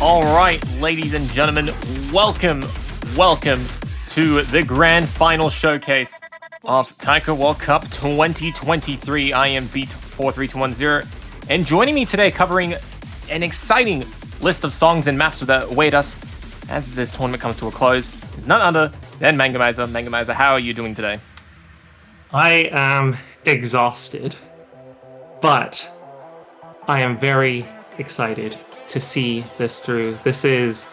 All right, ladies and gentlemen, welcome to the Grand Finals Showcase of Taiko World Cup 2023. I am vv1801437601, and joining me today covering an exciting list of songs and maps that await us as this tournament comes to a close is none other than Mangamizer. Mangamizer, how are you doing today? I am exhausted, but I am very excited to see this through. This is,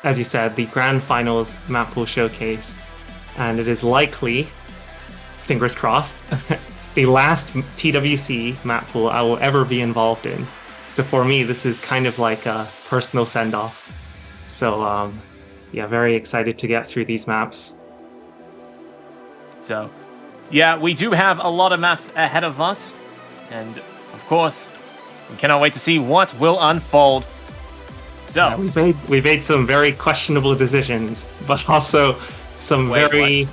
as you said, the Grand Finals Mappool Showcase, and it is likely, fingers crossed, the last TWC map pool I will ever be involved in. So for me, this is kind of like a personal send-off. So yeah, very excited to get through these maps. So, yeah, we do have a lot of maps ahead of us, and of course, we cannot wait to see what will unfold. So yeah, we made some very questionable decisions, but also some very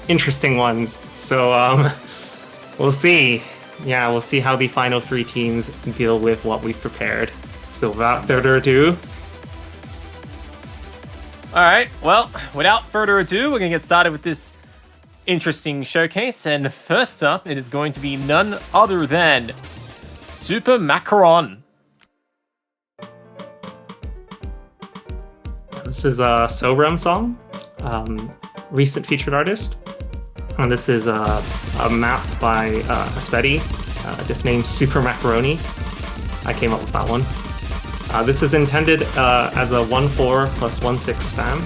interesting ones. So we'll see. Yeah, we'll see how the final three teams deal with what we've prepared. So without further ado. All right, well, without further ado, we're going to get started with this interesting showcase. And first up, it is going to be none other than Super Macaron. This is a Sobram song, recent featured artist. And this is a map by Aspeti, diff named Super Macaroni. I came up with that one. This is intended as a 1-4 plus 1-6 spam,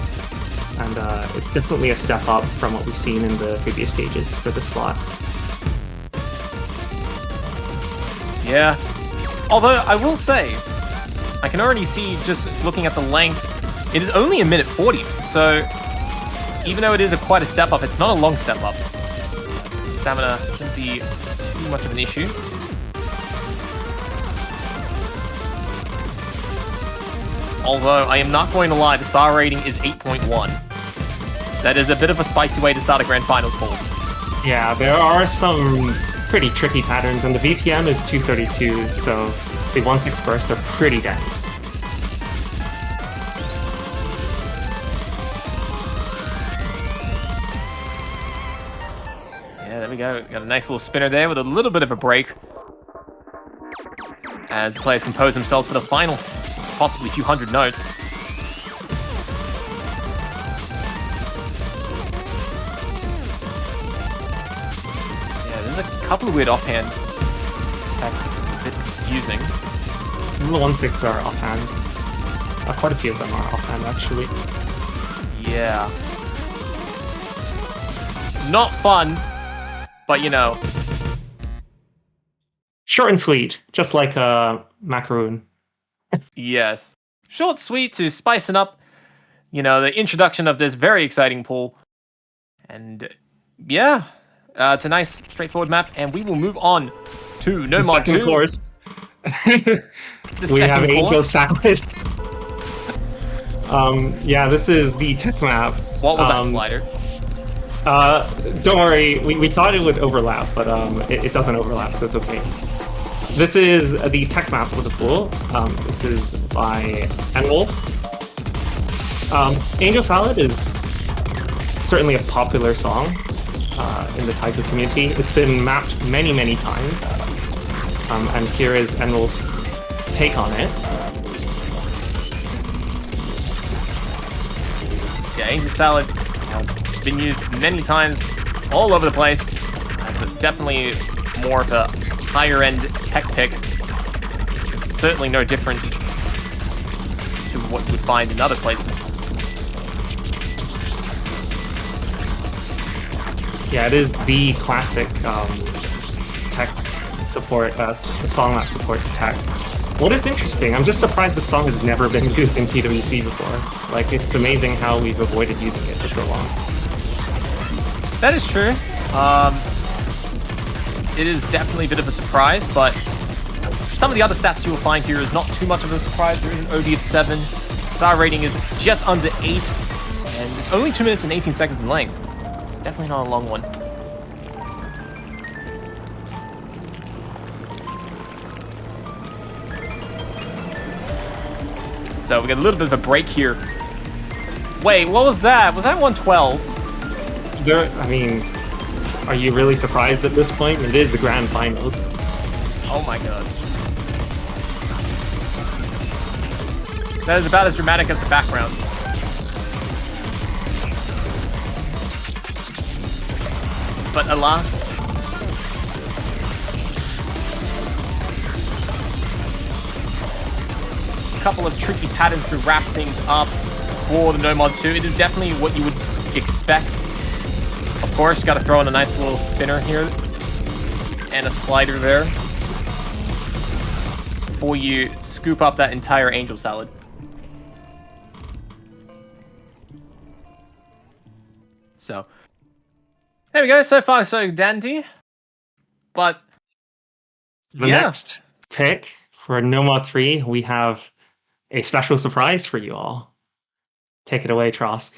and it's definitely a step up from what we've seen in the previous stages for this slot. Yeah, although I will say, I can already see just looking at the length, it is only 1:40, so even though it is quite a step up, it's not a long step up. Stamina shouldn't be too much of an issue. Although, I am not going to lie, the star rating is 8.1. That is a bit of a spicy way to start a Grand Finals pool. Yeah, there are some pretty tricky patterns, and the VPM is 232, so the 1-6 bursts are pretty dense. Yeah, there we go. Got a nice little spinner there with a little bit of a break, as the players compose themselves for the final possibly few hundred notes. Yeah, there's a couple of weird offhand. It's a bit confusing. Some of the 1-6 are offhand. Quite a few of them are offhand, actually. Yeah. Not fun, but you know. Short and sweet, just like a macaroon. Yes. Short, sweet to spicing up, you know, the introduction of this very exciting pool. And yeah, it's a nice, straightforward map, and we will move on to No Mod 2. Course. We have course. Angel Salad. Yeah, this is the tech map. What was that slider? Don't worry, we thought it would overlap, but it doesn't overlap, so it's okay. This is the tech map for the pool. This is by Enwolf. Angel Salad is certainly a popular song in the taiko community. It's been mapped many, many times. And here is Enwolf's take on it. Yeah, Angel Salad been used many times all over the place. It's definitely more of a higher end tech pick. It's certainly no different to what you would find in other places. Yeah, it is the classic tech support, the song that supports tech. What is interesting, I'm just surprised the song has never been used in TWC before. Like, it's amazing how we've avoided using it for so long. That is true. It is definitely a bit of a surprise, but some of the other stats you will find here is not too much of a surprise. There is an OD of 7. Star rating is just under 8, and it's only 2 minutes and 18 seconds in length. It's definitely not a long one. So we got a little bit of a break here. Wait, what was that? Was that 112? I mean, are you really surprised at this point? It is the Grand Finals. Oh my god. That is about as dramatic as the background. But alas. A couple of tricky patterns to wrap things up for the No Mod 2. It is definitely what you would expect. Of course, got to throw in a nice little spinner here. And a slider there. Before you scoop up that entire angel salad. So, there we go. So far, so dandy. But, The next pick for No Mod 3, we have a special surprise for you all. Take it away, Trosk.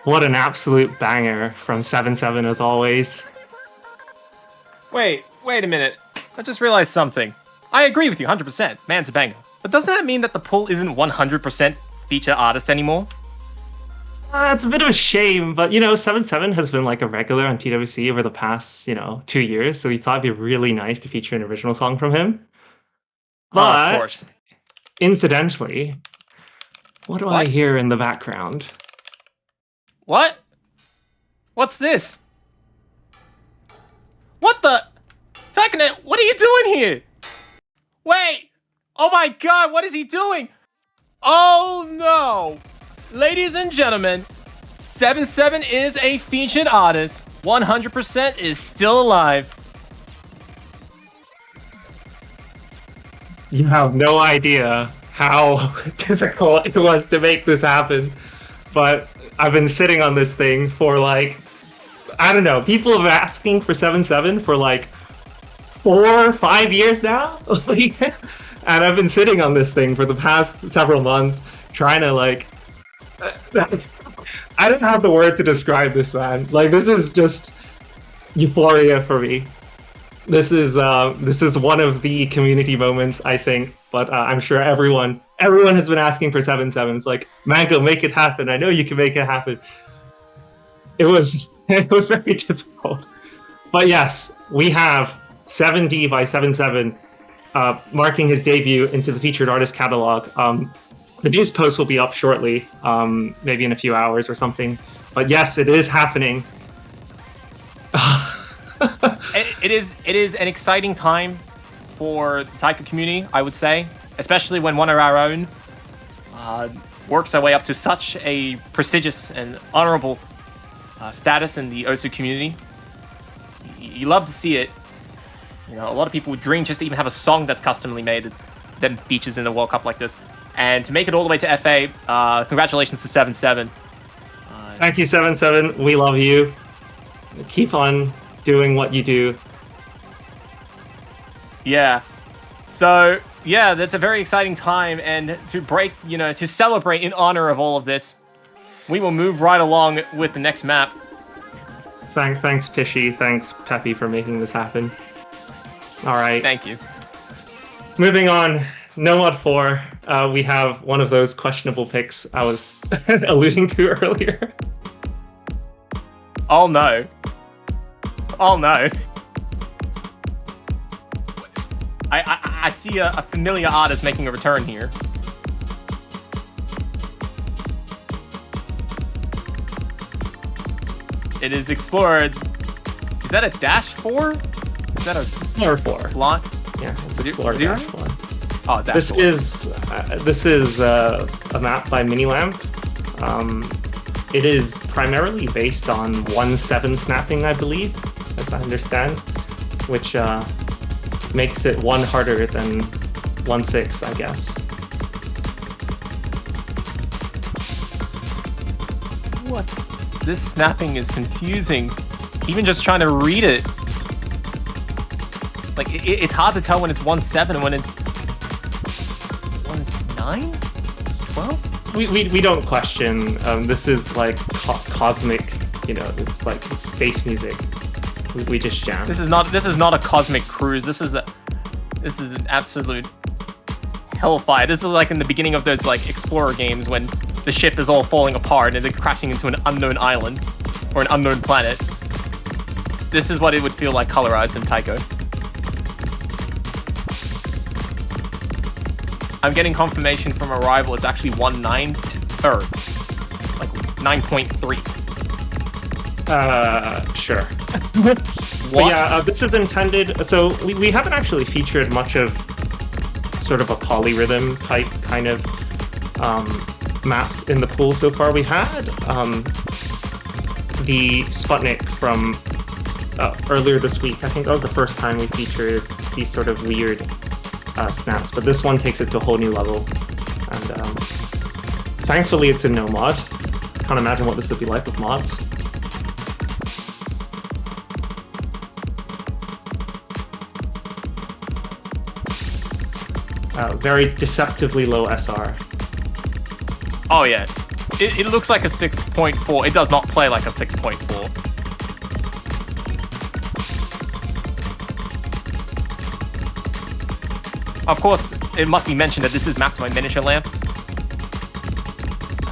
What an absolute banger from 7-7 as always. Wait a minute. I just realized something. I agree with you 100%. Man's a banger. But doesn't that mean that the pull isn't 100% feature artist anymore? It's a bit of a shame, but 7-7 has been like a regular on TWC over the past, 2 years, so we thought it'd be really nice to feature an original song from him. Of But course. incidentally, What do I hear in the background? What? What's this? What the? Taikonet, what are you doing here? Wait! Oh my god, what is he doing? Oh no! Ladies and gentlemen, 77 is a featured artist. 100% is still alive. You have no idea how difficult it was to make this happen. But I've been sitting on this thing for like, I don't know, people have been asking for 77 for like 4 or 5 years now. And I've been sitting on this thing for the past several months trying to like, I don't have the words to describe this, man. Like, this is just euphoria for me. This is one of the community moments, I think. But I'm sure everyone has been asking for 77. It's like, Mango, make it happen. I know you can make it happen. It was very difficult. But yes, we have 7D by 77 marking his debut into the featured artist catalog. The news post will be up shortly, maybe in a few hours or something. But yes, it is happening. It is an exciting time for the taiko community, I would say, especially when one of our own works our way up to such a prestigious and honorable status in the Osu community. You love to see it. You know, a lot of people would dream just to even have a song that's customly made that then features in the World Cup like this. And to make it all the way to FA, congratulations to 77. Thank you, 77. We love you. Keep on doing what you do. Yeah. So, yeah, that's a very exciting time. And to celebrate in honor of all of this, we will move right along with the next map. Thanks, Pishy. Thanks, Peppy, for making this happen. All right. Thank you. Moving on, Nomad 4. We have one of those questionable picks I was alluding to earlier. Oh no. Oh no. I see a familiar artist making a return here. It is explored. Is that a dash 4? Is that a Explorer 4? Blonde? Yeah, it's Explorer Zero? Dash 4. Oh, dash This 4. is a map by Minilamp. It is primarily based on 1-7 snapping, I believe, as I understand, which makes it one harder than 1-6, I guess. What? This snapping is confusing. Even just trying to read it. Like, it's hard to tell when it's 1-7 and when it's 1-9? 12? We don't question. This is like cosmic, it's like space music. We just jam. This is not a cosmic cruise. This is an absolute hellfire. This is like in the beginning of those like explorer games when the ship is all falling apart and they're crashing into an unknown island or an unknown planet. This is what it would feel like colorized in Taiko. I'm getting confirmation from Arrival. It's actually 1.9 or like 9.3. Sure. What? But yeah, this is intended. So we haven't actually featured much of sort of a polyrhythm type kind of maps in the pool so far. We had the Sputnik from earlier this week. I think that was the first time we featured these sort of weird snaps, but this one takes it to a whole new level. And thankfully it's in no mod. Can't imagine what this would be like with mods. Very deceptively low SR. Oh yeah, it looks like a 6.4. It does not play like a 6.4. Of course, it must be mentioned that this is mapped by Miniature Lamp.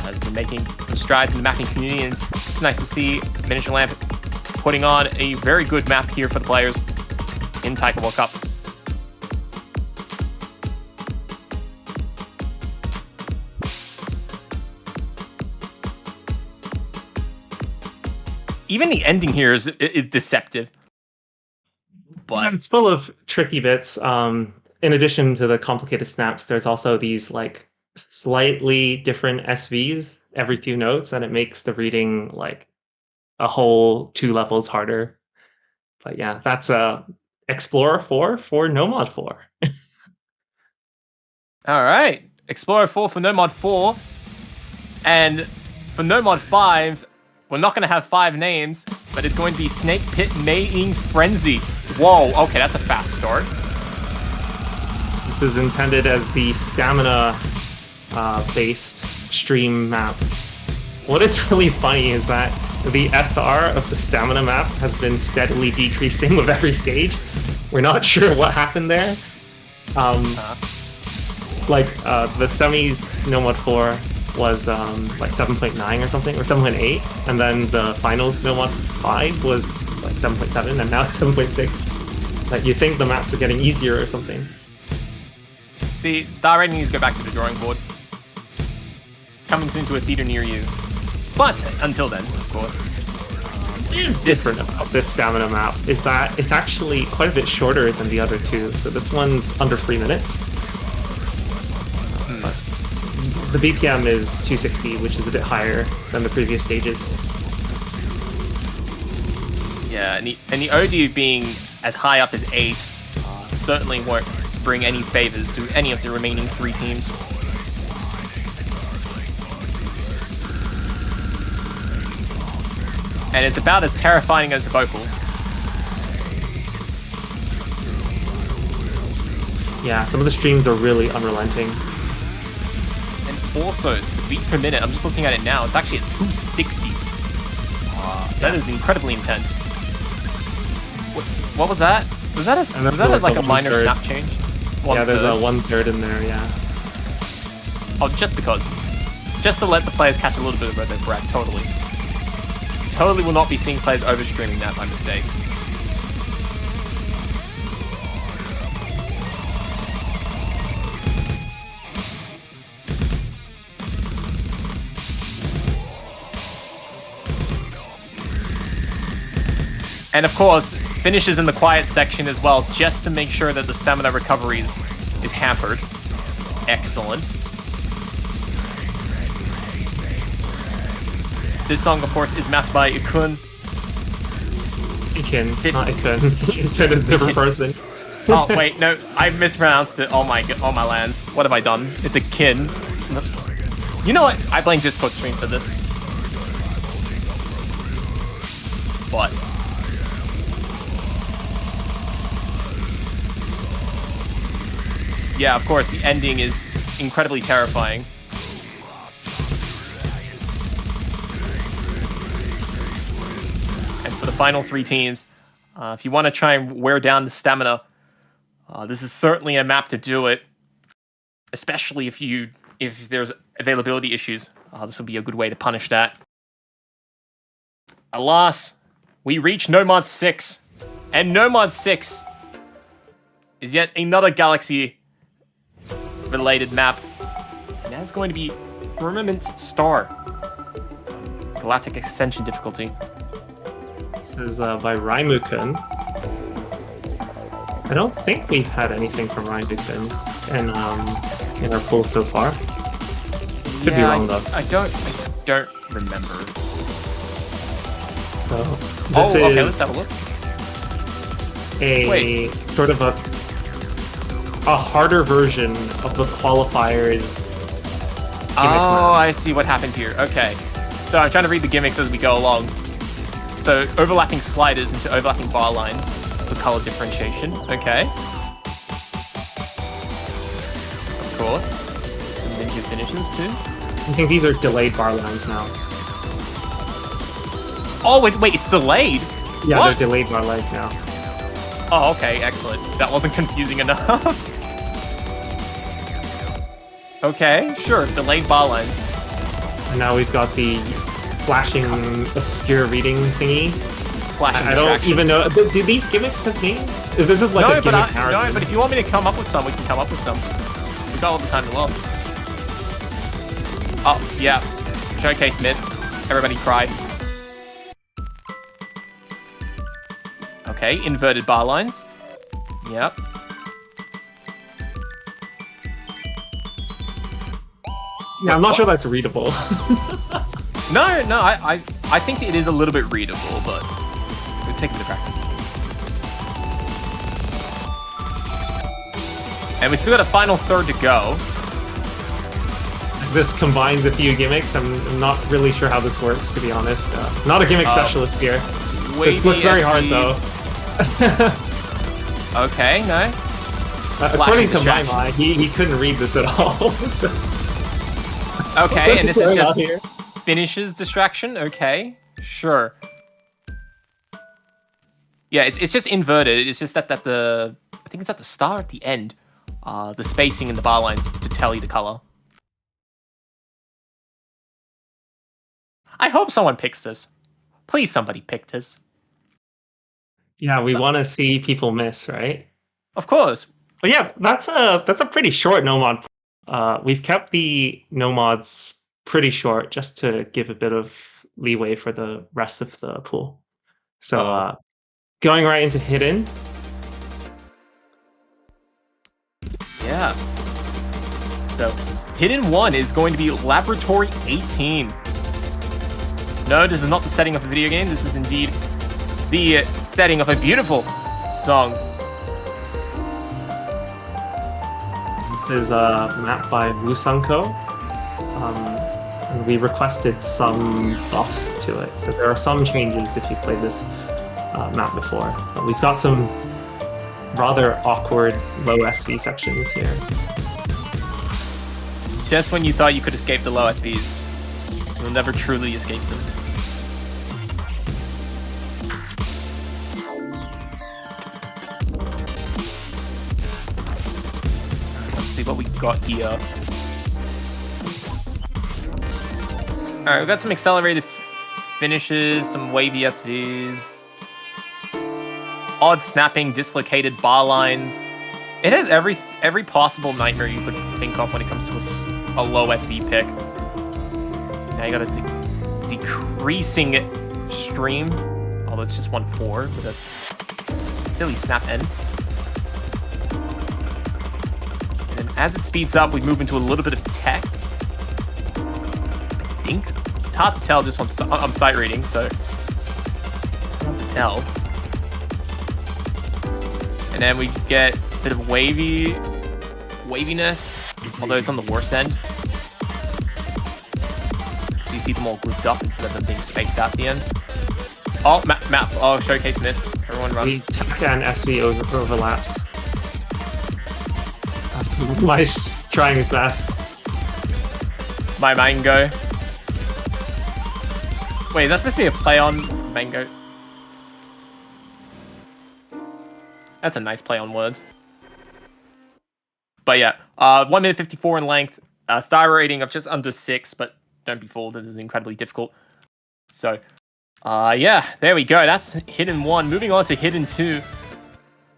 Has been making some strides in the mapping community, and it's nice to see Miniature Lamp putting on a very good map here for the players in Taiko World Cup. even the ending here is deceptive. But it's full of tricky bits. In addition to the complicated snaps, there's also these like slightly different SVs every few notes, and it makes the reading like a whole 2 levels harder. But yeah, that's Explorer 4 for No Mod 4. all right, Explorer 4 for No Mod 4, and for No Mod 5, we're not going to have 5 names, but it's going to be Snake Pit Maying Frenzy. Whoa, okay, that's a fast start. This is intended as the stamina based stream map. What is really funny is that the SR of the stamina map has been steadily decreasing with every stage. We're not sure what happened there. Like the semis No Mod 4 was like 7.9 or something, or 7.8, and then the finals No Mod 5 was like 7.7, and now it's 7.6. Like, you think the maps are getting easier or something. See, star rating needs to go back to the drawing board. Coming soon to a theater near you. But until then, of course. What is different about this stamina map is that it's actually quite a bit shorter than the other two. So this one's under 3 minutes. The BPM is 260, which is a bit higher than the previous stages. Yeah, and the OD being as high up as 8 certainly won't bring any favors to any of the remaining 3 teams. And it's about as terrifying as the vocals. Yeah, some of the streams are really unrelenting. And also, the beats per minute, I'm just looking at it now, it's actually at 260. That is incredibly intense. What was that? Was that like a minor snap change? Yeah, there's a 1/3 in there, yeah. Oh, just because. Just to let the players catch a little bit of their breath, totally. Totally will not be seeing players overstreaming that by mistake. And of course, finishes in the quiet section as well, just to make sure that the stamina recovery is hampered. Excellent. This song, of course, is mapped by Ikun. Ikin, not Ikun. Ikun is a different person. Oh, wait, no, I mispronounced it. Oh my lands. What have I done? It's a kin. You know what? I blame Discord stream for this. But yeah, of course, the ending is incredibly terrifying. And for the final 3 teams, if you want to try and wear down the stamina, this is certainly a map to do it. Especially if there's availability issues, this will be a good way to punish that. Alas, we reach No Mod 6, and No Mod 6 is yet another Galaxy-related map, and that's going to be Firmament Star. Galactic Ascension difficulty. This is by Raimukun. I don't think we've had anything from Raimukun in our pool so far. Could be wrong though. I don't remember. So this is okay, let's have a look. Sort of a harder version of the qualifiers. Oh, I see what happened here. Okay. So I'm trying to read the gimmicks as we go along. So overlapping sliders into overlapping bar lines for color differentiation. Okay. Of course. Some ninja finishes too. I think these are delayed bar lines now. Oh, wait, it's delayed? Yeah, what? They're delayed bar lines now. Oh, okay, excellent. That wasn't confusing enough. Okay, sure, delayed bar lines. And now we've got the flashing obscure reading thingy. Flashing I don't even know. Do these gimmicks have names? This is like a gimmick no, but if you want me to come up with some, we can come up with some. We've got all the time in the world. Oh, yeah. Showcase missed. Everybody cried. Okay, inverted bar lines. Yep. Yeah, I'm not sure that's readable. No, I think it is a little bit readable, but we'll take a bit of practice. And we still got a final third to go. This combines a few gimmicks. I'm not really sure how this works, to be honest. Not a gimmick specialist here. This looks very hard, though. Okay, no. According to my mind, he couldn't read this at all. So. Okay, and this is just finishes distraction. Okay, sure. Yeah, it's just inverted. It's just that the I think it's at the start, at the end, the spacing in the bar lines to tell you the color. I hope someone picks this. Please, somebody pick this. Yeah, we want to see people miss, right? Of course. But yeah, that's a pretty short no mod. We've kept the no mods pretty short just to give a bit of leeway for the rest of the pool. So going right into hidden. Yeah. So hidden 1 is going to be Laboratory 18. No, this is not the setting of a video game. This is indeed the setting of a beautiful song. This is a map by Musanko. And we requested some buffs to it. So there are some changes if you played this map before. But we've got some rather awkward low SV sections here. Just when you thought you could escape the low SVs, you'll never truly escape them. See what we got here. Alright, we've got some accelerated finishes, some wavy SVs, odd snapping, dislocated bar lines. It has every possible nightmare you could think of when it comes to a low SV pick. Now you got a decreasing stream, although it's just 1-4 with a silly snap end. And as it speeds up, we move into a little bit of tech. I think it's hard to tell just on sight reading, so it's hard to tell. And then we get a bit of waviness, although it's on the worst end. So you see them all grouped up instead of them being spaced out at the end. Oh, map. Oh, showcase missed. Everyone run. The tech and SV overlaps. Mai's trying his best. My mango. Wait, that's supposed to be a play on mango. That's a nice play on words. But yeah, 1 minute 54 in length. Star rating of just under 6, but don't be fooled, this is incredibly difficult. So, yeah, there we go. That's hidden 1. Moving on to hidden 2.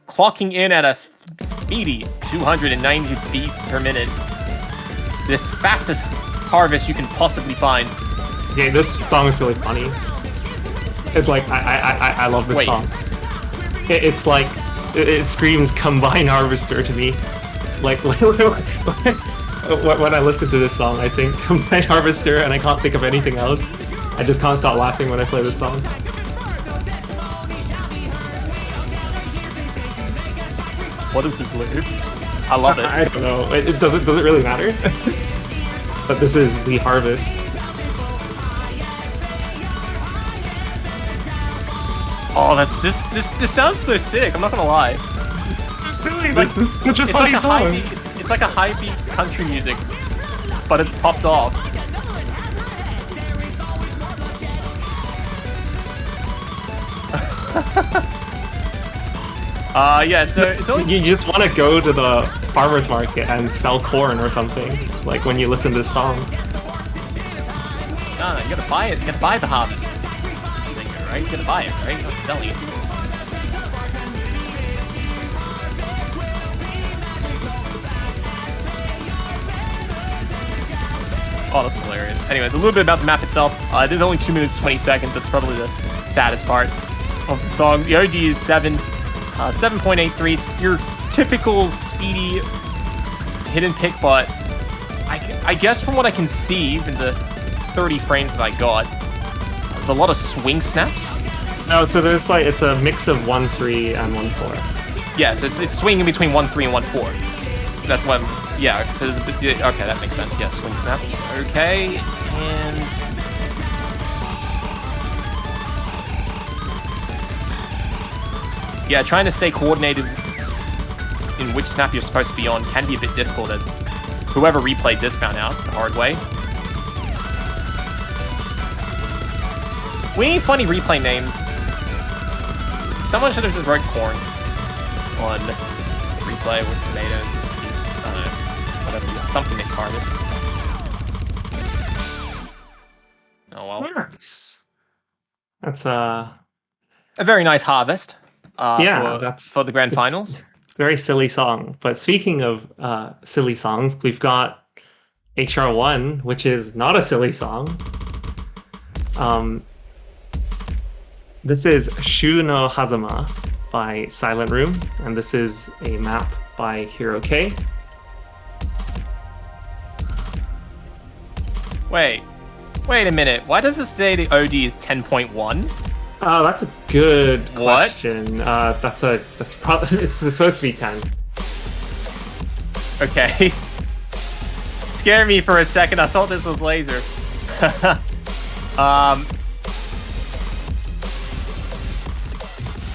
Clocking in at a speedy 290 beats per minute. This fastest harvest you can possibly find. Okay, this song is really funny. It's like I love this song. It's like it screams Combine Harvester to me. Like when I listen to this song, I think Combine Harvester, and I can't think of anything else. I just can't stop laughing when I play this song. What is this loop? I love it. I don't know. It doesn't really matter. But this is the harvest. Oh, this sounds so sick. I'm not gonna lie. It's so silly. This is such a funny song. It's like a high beat country music, but it's popped off. Yeah, so it's only... You just want to go to the farmer's market and sell corn or something, like when you listen to this song. No, you gotta buy it. You gotta buy the harvest. Right? You gotta buy it, right? Not selling it. Oh, that's hilarious. Anyways, a little bit about the map itself. It is only 2 minutes 20 seconds. That's probably the saddest part. of the song. The OD is 7.83. It's your typical speedy hidden pick, but I guess from what I can see in the 30 frames that I got, there's a lot of swing snaps. No, so there's like, it's a mix of 1-3 and 1-4. Yes, it's swinging between 1-3 and 1-4. That's what yeah, so there's a bit, okay, that makes sense. Yeah, swing snaps. Okay, and yeah, trying to stay coordinated in which snap you're supposed to be on can be a bit difficult, as whoever replayed this found out the hard way. We need funny replay names. Someone should have just wrote corn on replay with tomatoes. I don't know. Whatever. Something that Carvis. Oh well. Nice. That's a very nice harvest. Yeah, that's for the Grand Finals. It's a very silly song. But speaking of silly songs, we've got HR1, which is not a silly song. This is Shu no Hazama by Silent Room, and this is a map by Hero K. Wait a minute. Why does it say the OD is 10.1? Oh, that's a good question. That's probably it's supposed to be 10. Okay. Scared me for a second. I thought this was laser.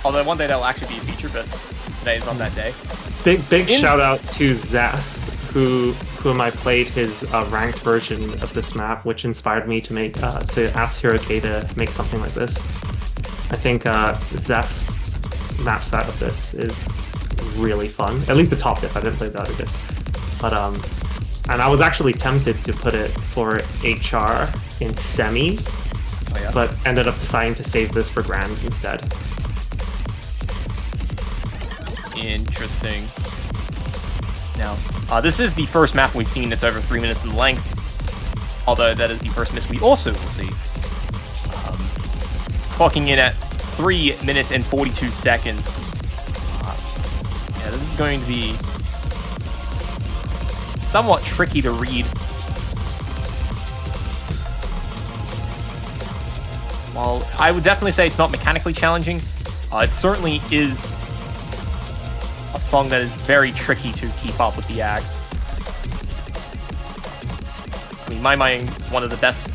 Although one day that'll actually be a feature, but today is not that day. Big shout out to Zeth, whom I played his ranked version of this map, which inspired me to make to ask Hero K to make something like this. I think Zeth's map set of this is really fun. At least the top diff. I didn't play the other diffs, but and I was actually tempted to put it for HR in semis, but ended up deciding to save this for grands instead. Interesting. Now, this is the first map we've seen that's over 3 minutes in length, although that is the first miss we also will see. Clocking in at 3 minutes and 42 seconds. Yeah, this is going to be somewhat tricky to read. While I would definitely say it's not mechanically challenging, it certainly is a song that is very tricky to keep up with the act. I mean, in my mind, one of the best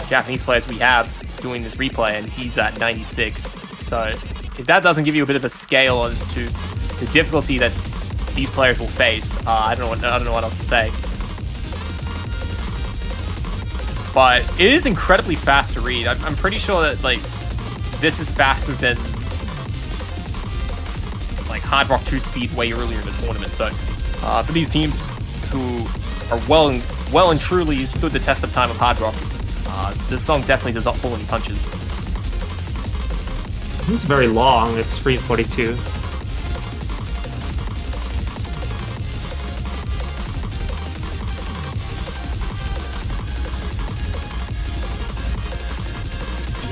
Japanese players we have doing this replay, and he's at 96. So if that doesn't give you a bit of a scale as to the difficulty that these players will face, I don't know what else to say. But it is incredibly fast to read. I'm pretty sure that like this is faster than like Hard Rock 2 speed way earlier in the tournament. So for these teams who are well and truly stood the test of time of Hard Rock, this song definitely does not pull any punches. It's very long. It's 3:42.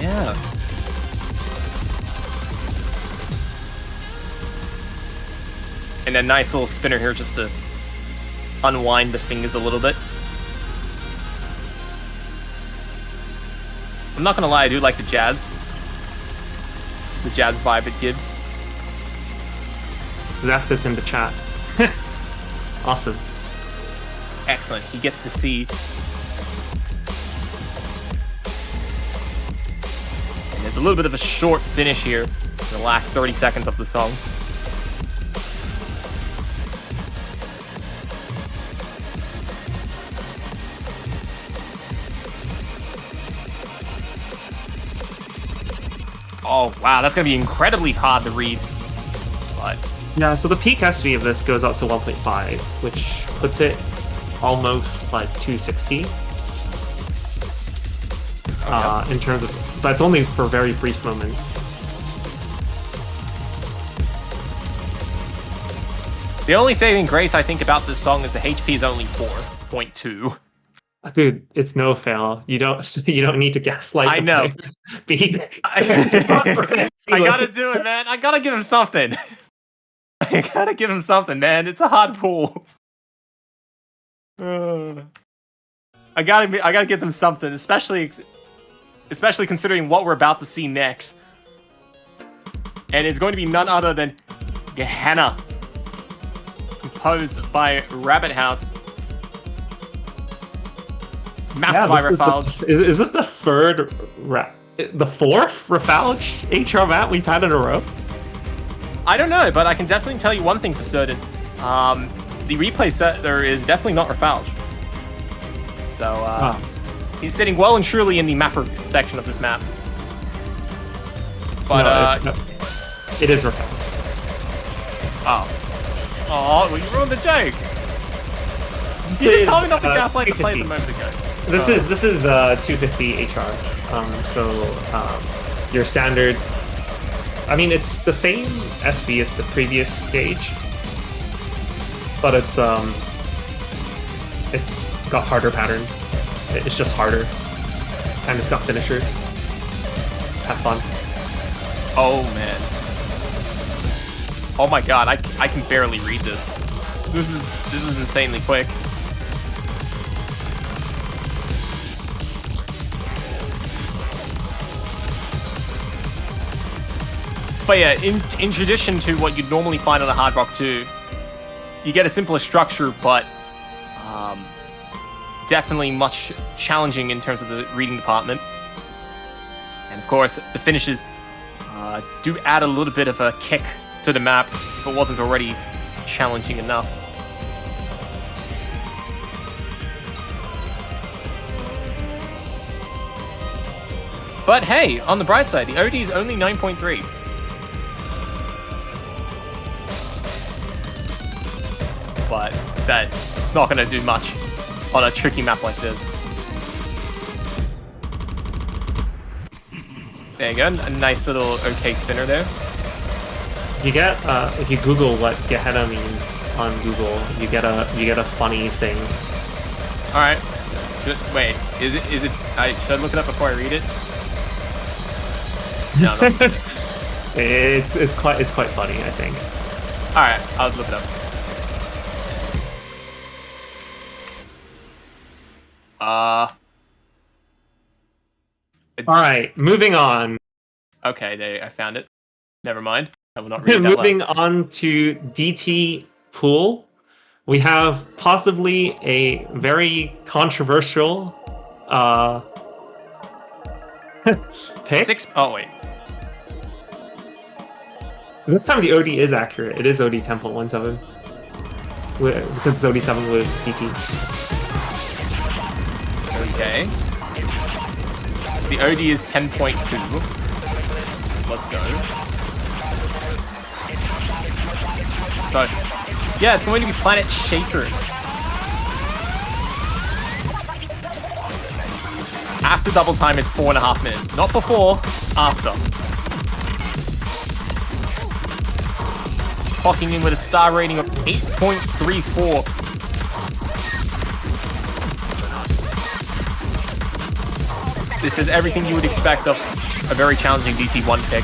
Yeah. And a nice little spinner here just to unwind the fingers a little bit. I'm not gonna lie, I do like the jazz. The jazz vibe it gives. Zap this in the chat. Awesome. Excellent. He gets to see. And there's a little bit of a short finish here in the last 30 seconds of the song. Oh, wow, that's going to be incredibly hard to read. But yeah, so the peak SV of this goes up to 1.5, which puts it almost like 260. Okay. In terms of, but it's only for very brief moments. The only saving grace I think about this song is the HP is only 4.2. Dude, it's no fail. You don't need to gaslight I the know. players. Be I gotta do it, man. I gotta give him something. I gotta give him something, man. It's a hard pool. I gotta give them something, especially considering what we're about to see next. And it's going to be none other than Gehenna, composed by Rabbit House. Mapped by Rafalge. Is this the fourth Rafalge HR map we've had in a row? I don't know, but I can definitely tell you one thing for certain. The replay setter is definitely not Rafalge. So, he's sitting well and truly in the mapper section of this map. But, no, it is Rafalge. Oh, well, you ruined the joke. You just told me not to gaslight the players a moment ago. This is 250 HR. Your standard. I mean, it's the same SV as the previous stage, but it's got harder patterns. It's just harder, and it's got finishers. Have fun. Oh man. Oh my god, I can barely read this. This is insanely quick. But yeah, in tradition to what you'd normally find on a Hard Rock 2, you get a simpler structure, but definitely much challenging in terms of the reading department. And of course, the finishes do add a little bit of a kick to the map if it wasn't already challenging enough. But hey, on the bright side, the OD is only 9.3. But that's not going to do much on a tricky map like this. There you go, a nice little okay spinner there. You get if you Google what Gehenna means on Google, you get a funny thing. All right, wait, is it? Should I look it up before I read it? No, no. It's quite funny, I think. All right, I'll look it up. All right, moving on. Okay, I found it. Never mind. I will not read that. Moving on to DT Pool, we have possibly a very controversial pick. Oh wait. This time the OD is accurate. It is OD 10.17 because it's OD 7 with DT. Okay. The OD is 10.2. Let's go. So, yeah, it's going to be Planet Shaker. After double time, it's 4.5 minutes. Not before, after. Clocking in with a star rating of 8.34. This is everything you would expect of a very challenging DT1 pick.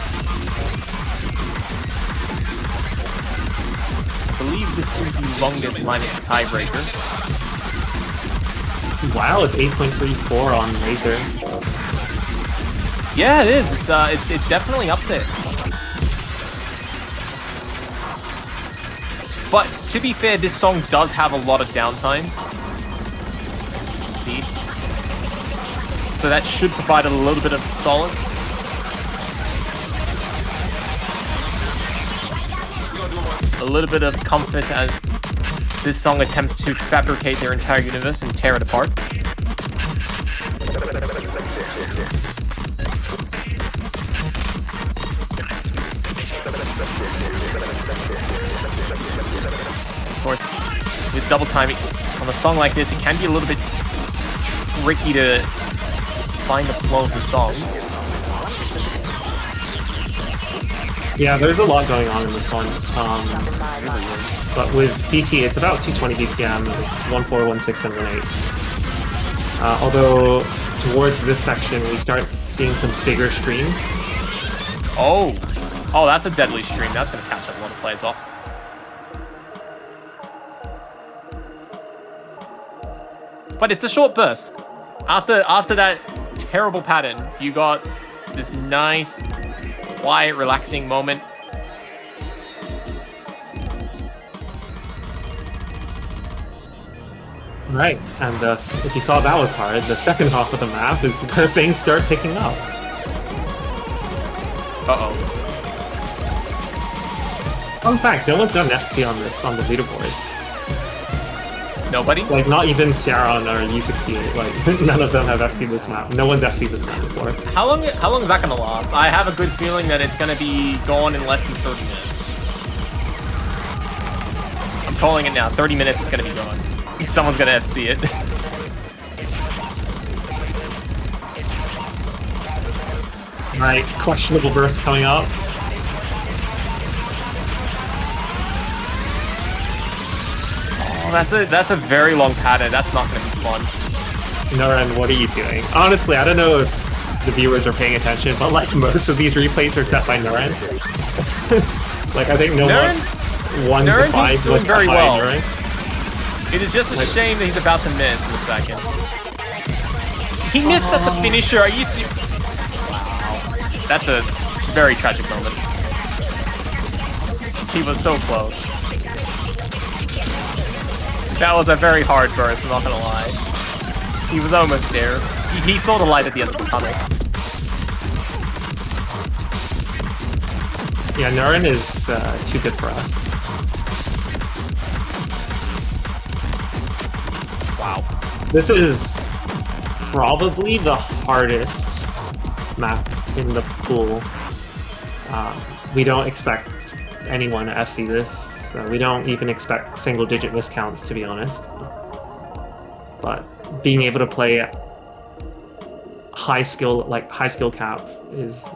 I believe this is the longest minus the tiebreaker. Wow, it's 8.34 on Razor. Yeah, it is. It's definitely up there. But to be fair, this song does have a lot of downtimes. Let's see. So that should provide a little bit of solace. A little bit of comfort as this song attempts to fabricate their entire universe and tear it apart. Of course, with double timing on a song like this, it can be a little bit tricky to find the flow of the song. Yeah, there's a lot going on in this one. But with DT, it's about 220 BPM. It's 1416 and 18. Although towards this section, we start seeing some bigger streams. Oh, that's a deadly stream. That's going to catch a lot of players off. But it's a short burst. After that terrible pattern, you got this nice, quiet, relaxing moment. Right, and if you thought that was hard, the second half of the map is where things start picking up. Uh-oh. Fun fact, no one's done FC on the leaderboard. Nobody? Like, not even Sierra or U68, like, none of them have FC this map. No one's FC this map before. How long is that gonna last? I have a good feeling that it's gonna be gone in less than 30 minutes. I'm calling it now. 30 minutes, it's gonna be gone. Someone's gonna FC it. Right, questionable burst coming up. Oh, that's a very long pattern. That's not gonna be fun. Noren, what are you doing? Honestly, I don't know if the viewers are paying attention, but like most of these replays are set by Noren. Like I think Noren 1 to 5 was very well. Noren. It is just a shame that he's about to miss in a second. He missed at the finisher. Are you serious? Wow. That's a very tragic moment. He was so close. That was a very hard burst, I'm not gonna lie. He was almost there. He saw the light at the end of the tunnel. Yeah, Noren is too good for us. Wow. This is probably the hardest map in the pool. We don't expect anyone to FC this. We don't even expect single-digit miscounts, to be honest. But being able to play high skill cap is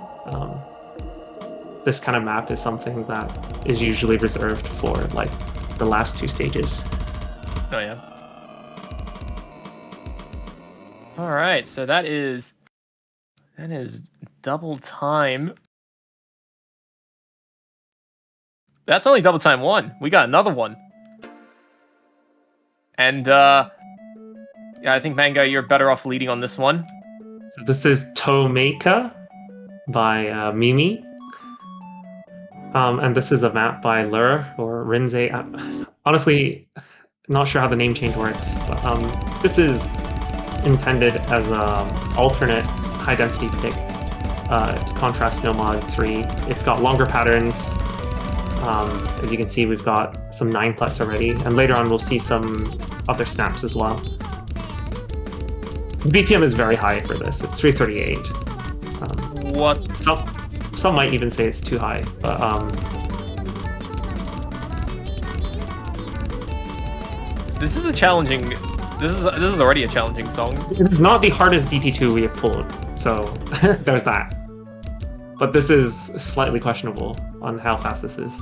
this kind of map is something that is usually reserved for like the last 2 stages. Oh yeah. All right, so that is double time. That's only double time 1. We got another one. And yeah, I think Mango, you're better off leading on this one. So this is Tomeka by Mimi. And this is a map by Lur or Rinze. Honestly, not sure how the name change works, but this is intended as an alternate high density pick to contrast Snow Mod 3. It's got longer patterns. As you can see, we've got some 9-pluts already, and later on we'll see some other snaps as well. The BPM is very high for this. It's 338. What? Some might even say it's too high, but this is a challenging. This is already a challenging song. It's not the hardest DT2 we have pulled, so there's that. But this is slightly questionable on how fast this is.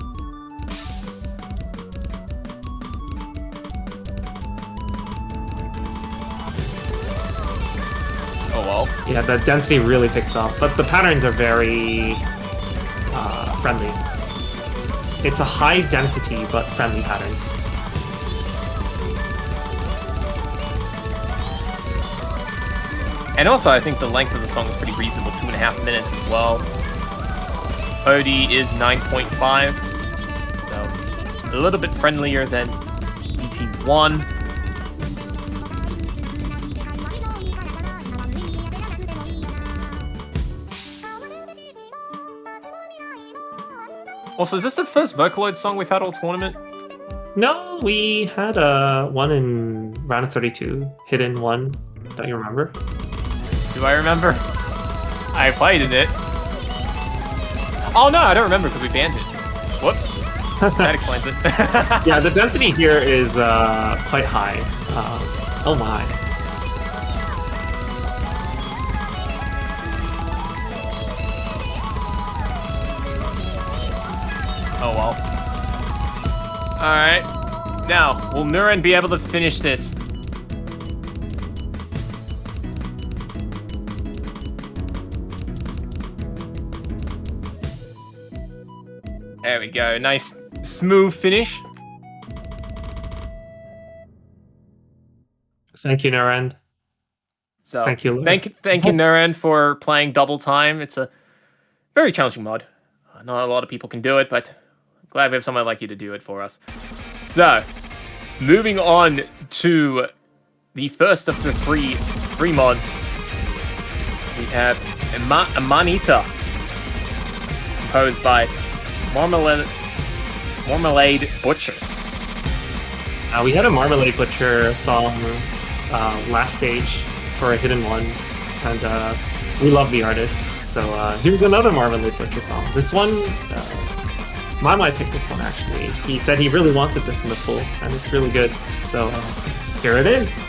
Oh well. Yeah, the density really picks up, but the patterns are very friendly. It's a high density but friendly patterns. And also, I think the length of the song is pretty reasonable, 2.5 minutes as well. OD is 9.5, so a little bit friendlier than DT1. Also, is this the first Vocaloid song we've had all tournament? No, we had one in round of 32, hidden one. Don't you remember? Do I remember? I played in it. Oh no, I don't remember because we banned it. Whoops. That explains it. Yeah, the density here is quite high. Oh my. Oh well. Alright. Now, will Nuren be able to finish this? There we go. Nice, smooth finish. Thank you, Narend. So, Thank you, Lou. thank you, Narend, for playing double time. It's a very challenging mod. Not a lot of people can do it, but I'm glad we have someone like you to do it for us. So, moving on to the first of the three mods, we have Manita, composed by Marmalade Butcher. We had a Marmalade Butcher song last stage for a Hidden One, and we love the artist. So here's another Marmalade Butcher song. This one, Mama picked this one actually. He said he really wanted this in the pool, and it's really good. So here it is.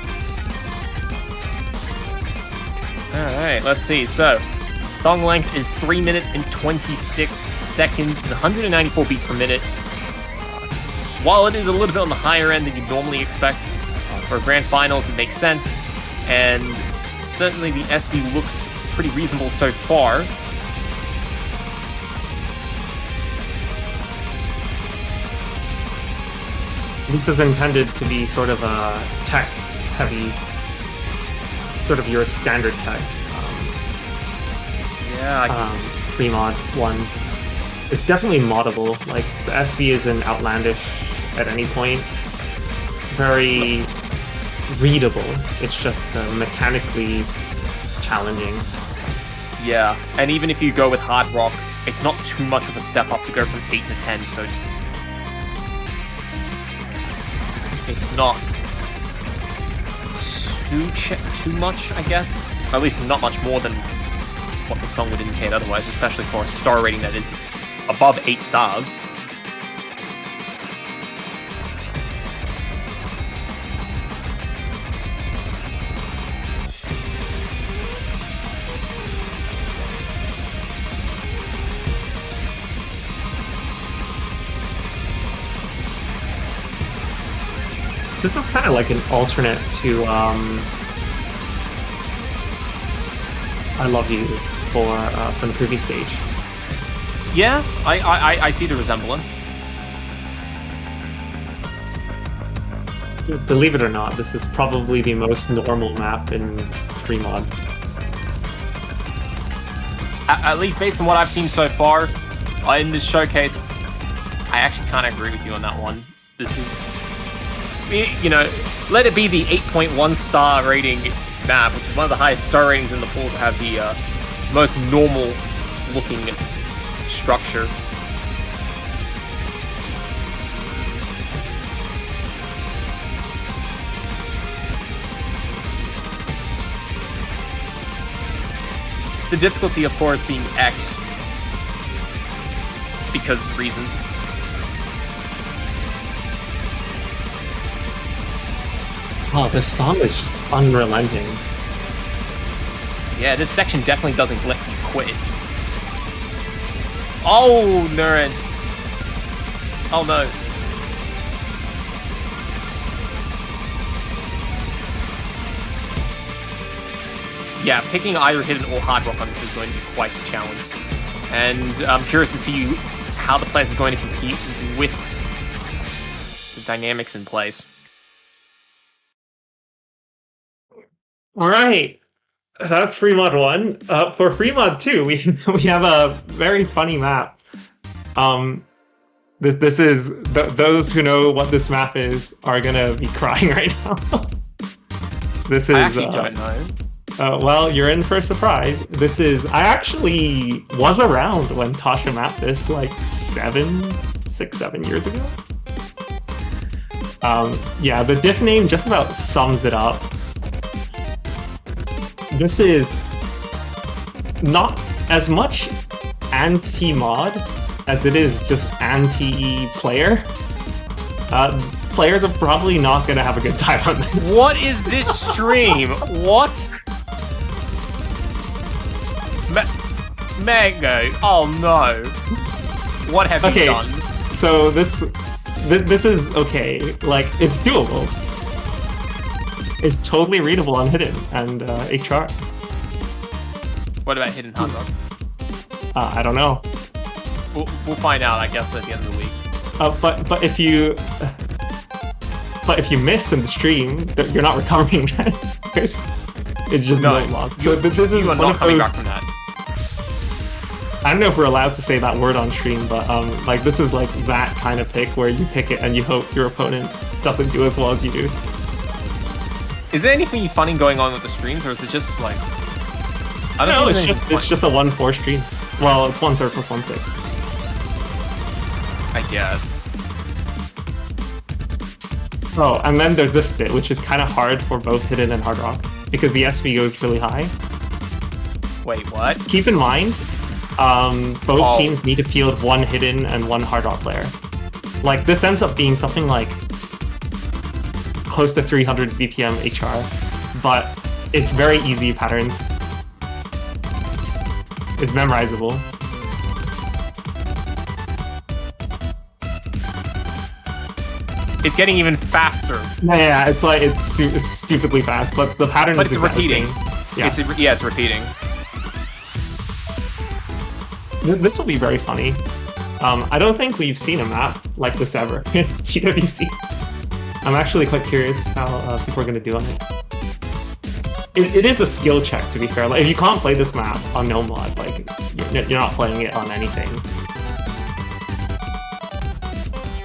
Alright, let's see. So, song length is 3 minutes and 26 seconds. It's 194 beats per minute. While it is a little bit on the higher end than you normally expect for Grand Finals, it makes sense. And certainly the SV looks pretty reasonable so far. This is intended to be sort of a tech-heavy, sort of your standard tech. Pre-mod one. It's definitely moddable. Like, the SV isn't outlandish at any point. Very readable. It's just mechanically challenging. Yeah, and even if you go with hard rock, it's not too much of a step up to go from 8 to 10, so it's not too much, I guess. Or at least not much more than what the song would indicate otherwise, especially for a star rating that is above 8 stars. This is kind of like an alternate to I Love You from the previous stage. Yeah, I see the resemblance. Believe it or not, this is probably the most normal map in free mod. At least based on what I've seen so far in this showcase, I actually kind of agree with you on that one. This is, you know, let it be the 8.1 star rating map, which is one of the highest star ratings in the pool to have the most normal looking structure. The difficulty, of course, being X because of reasons. Oh, this song is just unrelenting. Yeah, this section definitely doesn't let you quit. Oh, Nurin. Oh, no. Yeah, picking either hidden or hard rock on this is going to be quite the challenge. And I'm curious to see how the players are going to compete with the dynamics in place. All right, that's free mod 1. For free mod 2, we have a very funny map. This is those who know what this map is are gonna be crying right now. This is. I actually don't know. Well, you're in for a surprise. This is. I actually was around when Tasha mapped this like 7 years ago. Yeah, the diff name just about sums it up. This is not as much anti-mod as it is just anti-player. Players are probably not going to have a good time on this. What is this stream? What? Mango. Oh no. What have you done? So this is okay. Like, it's doable. It's totally readable on Hidden and HR. What about Hidden Hard Rock? I don't know. We'll find out, I guess, at the end of the week. But if you miss in the stream, you're not recovering. It's just no loss. So this is you are not coming back from that. I don't know if we're allowed to say that word on stream, but like this is like that kind of pick where you pick it and you hope your opponent doesn't do as well as you do. Is there anything funny going on with the streams, or is it just like? I don't know. It's just a 1-4 stream. Well, it's 1/3 plus 1/6. I guess. Oh, and then there's this bit, which is kind of hard for both Hidden and Hard Rock, because the SV goes really high. Wait, what? Keep in mind, both teams need to field 1 Hidden and 1 Hard Rock player. Like, this ends up being something like close to 300 BPM HR, but it's very easy patterns. It's memorizable. It's getting even faster. Yeah, it's like it's stupidly fast, but the pattern is repeating. Yeah. It's repeating. This will be very funny. I don't think we've seen a map like this ever in TWC. I'm actually quite curious how people are going to do on it. It is a skill check, to be fair. Like, if you can't play this map on no mod, like you're not playing it on anything.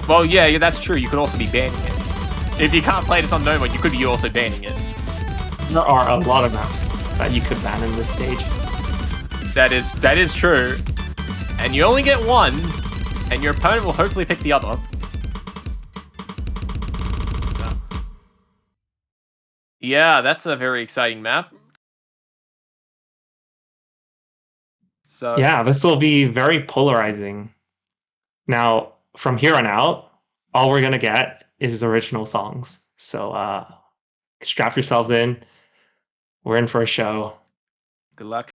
Well, yeah, that's true. You could also be banning it. If you can't play this on no mod, you could be also banning it. There are a lot of maps that you could ban in this stage. That is true. And you only get one, and your opponent will hopefully pick the other. So. Yeah, that's a very exciting map. So yeah, this will be very polarizing. Now, from here on out, all we're gonna get is original songs. So strap yourselves in. We're in for a show. Good luck.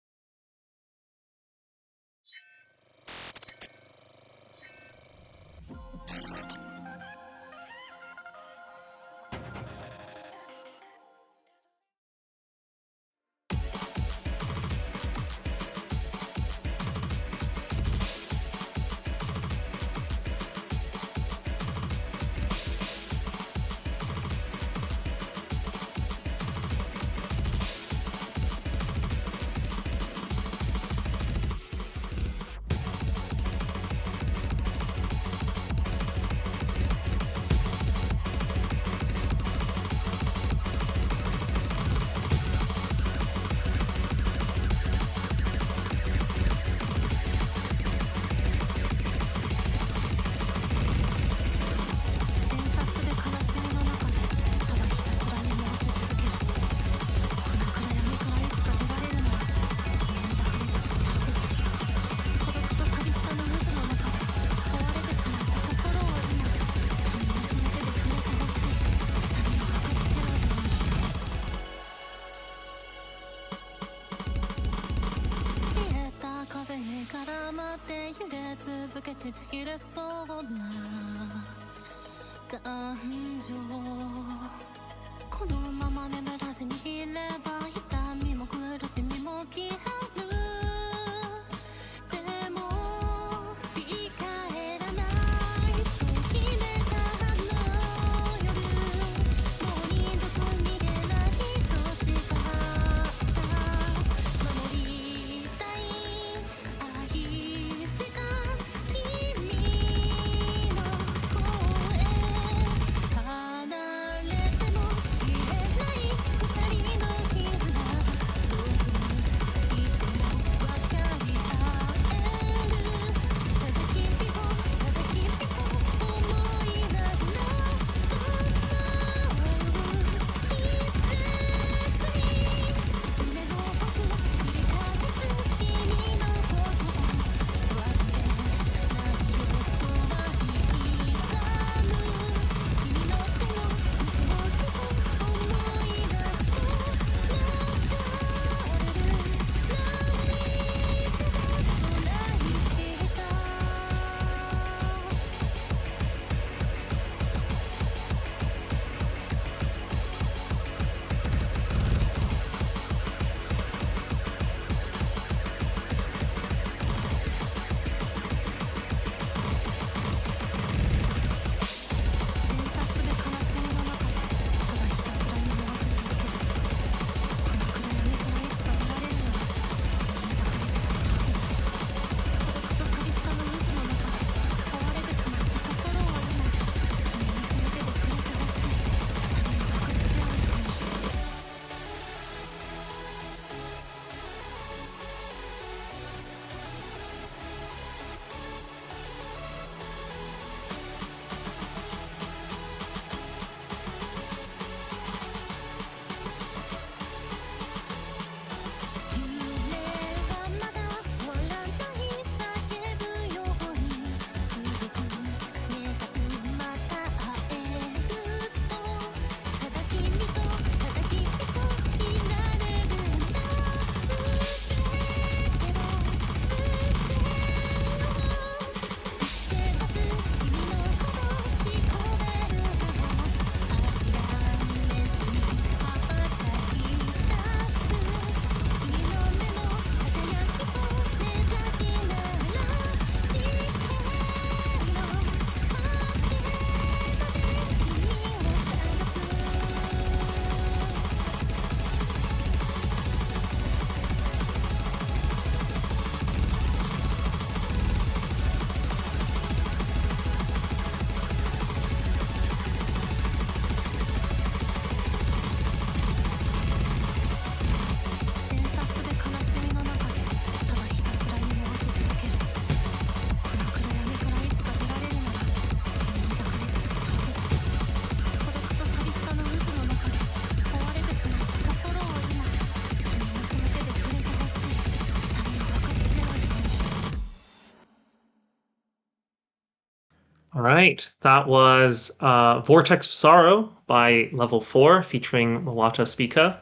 All right, that was Vortex of Sorrow by Level 4 featuring Mawata Speaker,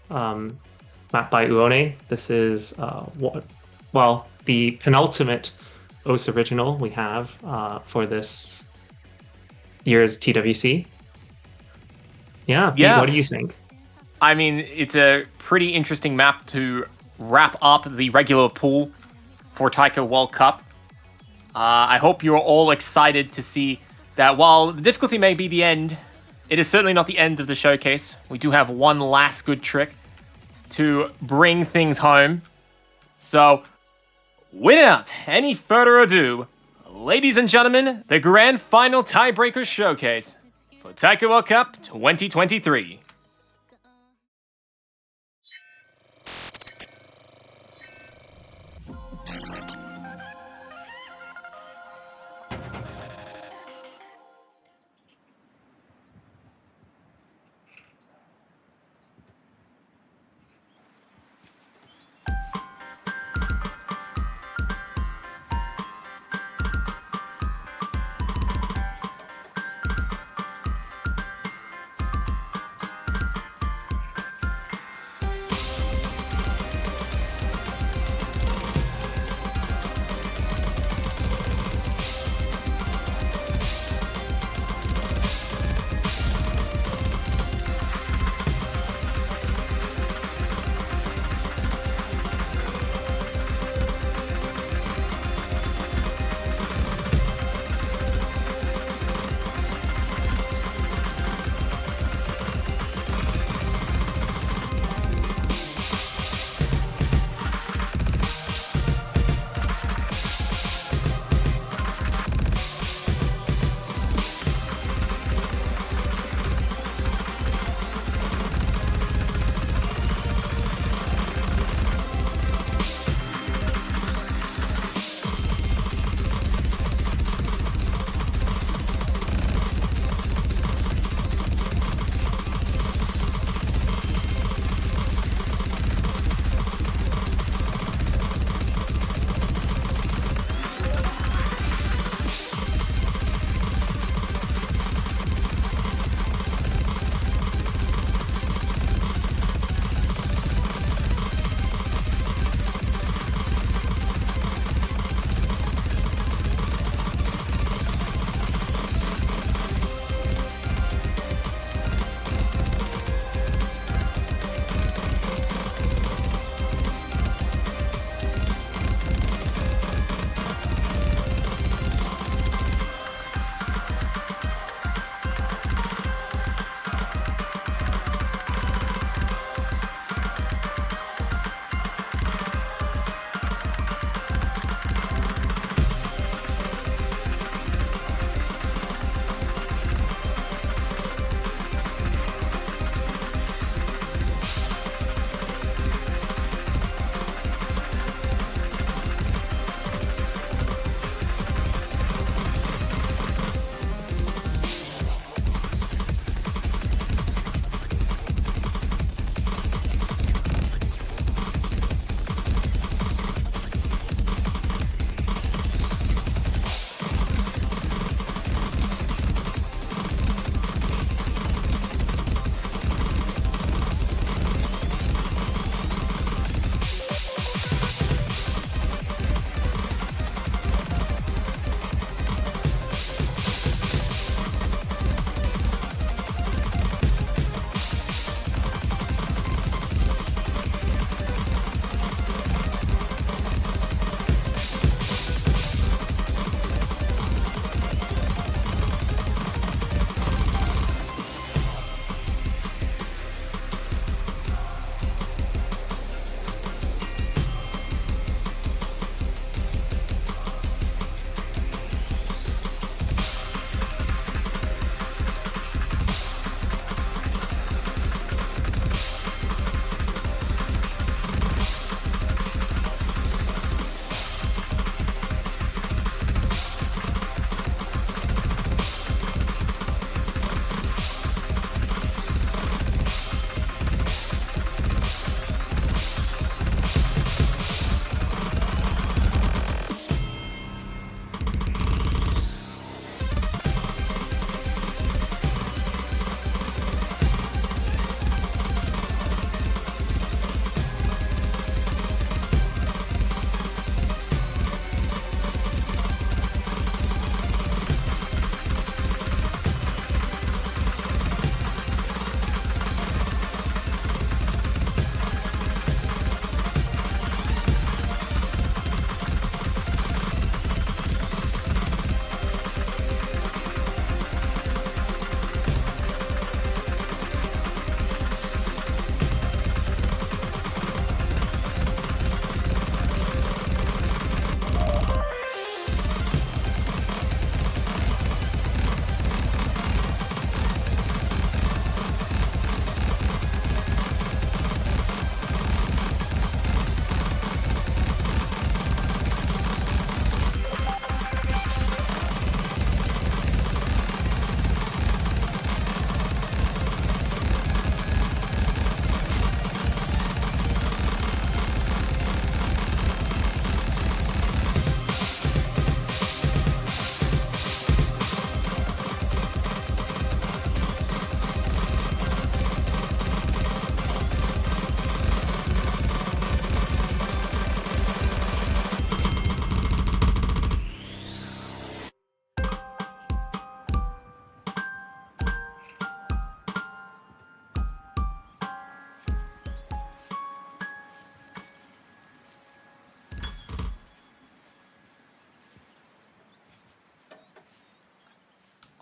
mapped by Uone. This is, the penultimate OS original we have for this year's TWC. Yeah, Pete, what Yeah, do you think? I mean, it's a pretty interesting map to wrap up the regular pool for Taiko World Cup. I hope you're all excited to see that while the difficulty may be the end, it is certainly not the end of the showcase. We do have one last good trick to bring things home. So, without any further ado, ladies and gentlemen, the Grand Final Tiebreaker Showcase for Taiko World Cup 2023.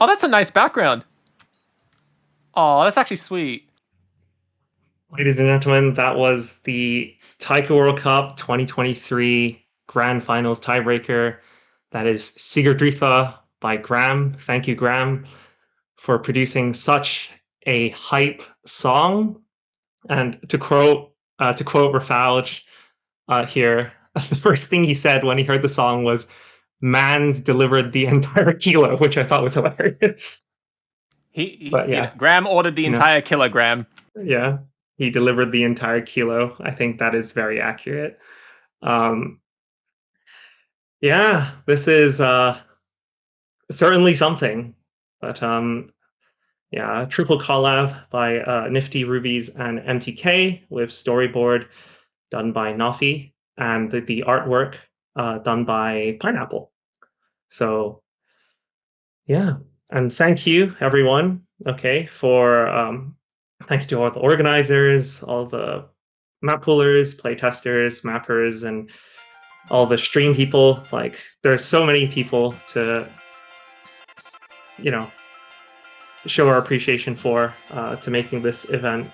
Oh, that's a nice background. Oh, that's actually sweet. Ladies and gentlemen, that was the Taiko World Cup 2023 Grand Finals tiebreaker. That is Sigurdrifa by Graham. Thank you, Graham, for producing such a hype song. And to quote Rafalj here, the first thing he said when he heard the song was, "Man's delivered the entire kilo," which I thought was hilarious. But yeah, Graham ordered the you know, entire kilogram. yeah, he delivered the entire kilo. I think that is very accurate. Um, yeah, this is certainly something. But yeah, triple collab by Nifty Rubies and MTK with storyboard done by Nafi and the artwork done by Pineapple. So yeah, and thank you everyone. Okay, for thank you to all the organizers, all the map poolers, playtesters, mappers, and all the stream people. Like, there's so many people to, you know, show our appreciation for to making this event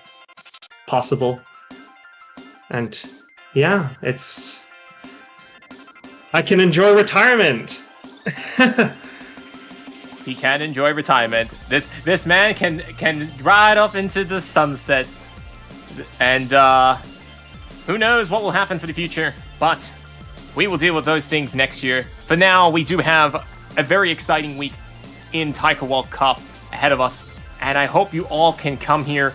possible. And yeah, I can enjoy retirement. He can enjoy retirement. This man can ride off into the sunset. And who knows what will happen for the future, but we will deal with those things next year. For now, we do have a very exciting week in Taiko World Cup ahead of us, and I hope you all can come here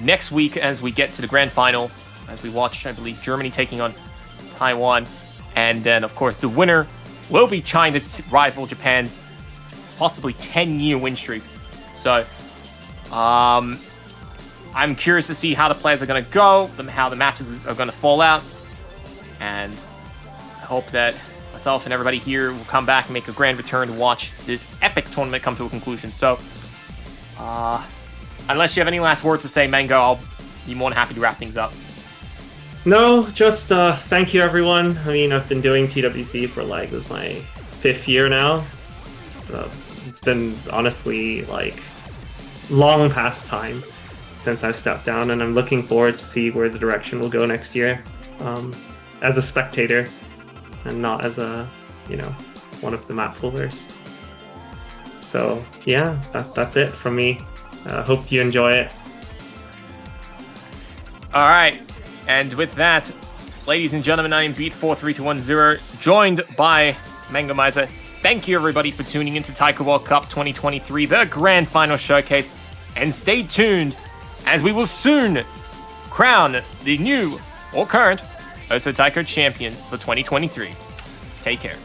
next week as we get to the grand final, as we watch, I believe, Germany taking on Taiwan, and then, of course, the winner will be trying to rival Japan's possibly 10-year win streak. So, I'm curious to see how the players are going to go, how the matches are going to fall out, and I hope that myself and everybody here will come back and make a grand return to watch this epic tournament come to a conclusion. So, unless you have any last words to say, Mango, I'll be more than happy to wrap things up. No, just thank you, everyone. I mean, I've been doing TWC for like, this is my 5th year now. It's been honestly like long past time since I've stepped down, and I'm looking forward to see where the direction will go next year, as a spectator and not as a, one of the map poolers. So yeah, that's it from me. Hope you enjoy it. All right, and with that, ladies and gentlemen, I am vv1801437601, joined by Mango Miser. Thank you everybody for tuning into Taiko World Cup 2023, the Grand Finals Showcase, and stay tuned as we will soon crown the new or current Oso Taiko champion for 2023. Take care.